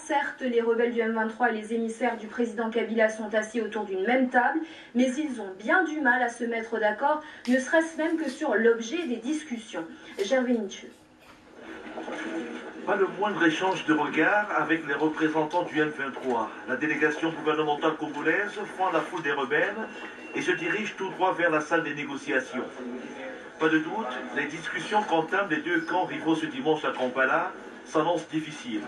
Certes, les rebelles du M23 et les émissaires du président Kabila sont assis autour d'une même table, mais ils ont bien du mal à se mettre d'accord, ne serait-ce même que sur l'objet des discussions. Gervais Nietzsche. Pas le moindre échange de regards avec les représentants du M23. La délégation gouvernementale congolaise fend la foule des rebelles et se dirige tout droit vers la salle des négociations. Pas de doute, les discussions qu'entament les deux camps rivaux ce dimanche à Kampala s'annoncent difficiles.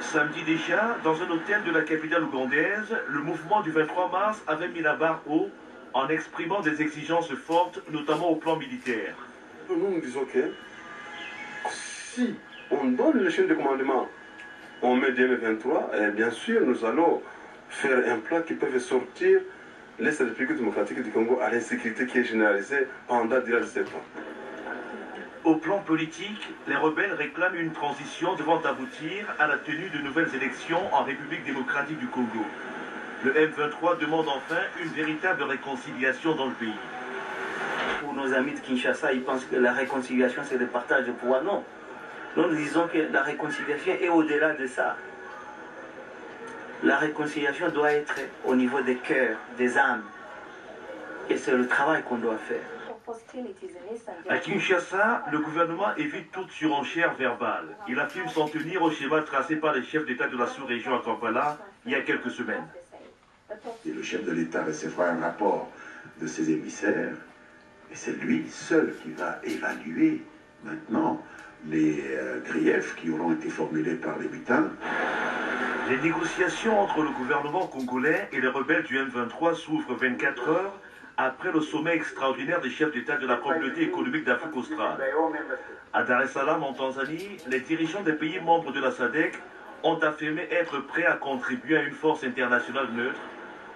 Samedi déjà, dans un hôtel de la capitale ougandaise, le mouvement du 23 mars avait mis la barre haut en exprimant des exigences fortes, notamment au plan militaire. Nous disons que si on donne le chaîne de commandement, on met des M23, et bien sûr nous allons faire un plan qui peut sortir l'Est République démocratique du Congo à l'insécurité qui est généralisée pendant 17 ans. Au plan politique, les rebelles réclament une transition devant aboutir à la tenue de nouvelles élections en République démocratique du Congo. Le M23 demande enfin une véritable réconciliation dans le pays. Pour nos amis de Kinshasa, ils pensent que la réconciliation c'est le partage de pouvoir. Non. Nous disons que la réconciliation est au-delà de ça. La réconciliation doit être au niveau des cœurs, des âmes. Et c'est le travail qu'on doit faire. À Kinshasa, le gouvernement évite toute surenchère verbale. Il affirme s'en tenir au schéma tracé par les chefs d'État de la sous-région à Kampala il y a quelques semaines. Et le chef de l'État recevra un rapport de ses émissaires et c'est lui seul qui va évaluer maintenant les griefs qui auront été formulés par les mutins. Les négociations entre le gouvernement congolais et les rebelles du M23 s'ouvrent 24 heures après le sommet extraordinaire des chefs d'État de la communauté économique d'Afrique australe. À Dar es Salaam, en Tanzanie, les dirigeants des pays membres de la SADC ont affirmé être prêts à contribuer à une force internationale neutre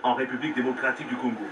en République démocratique du Congo.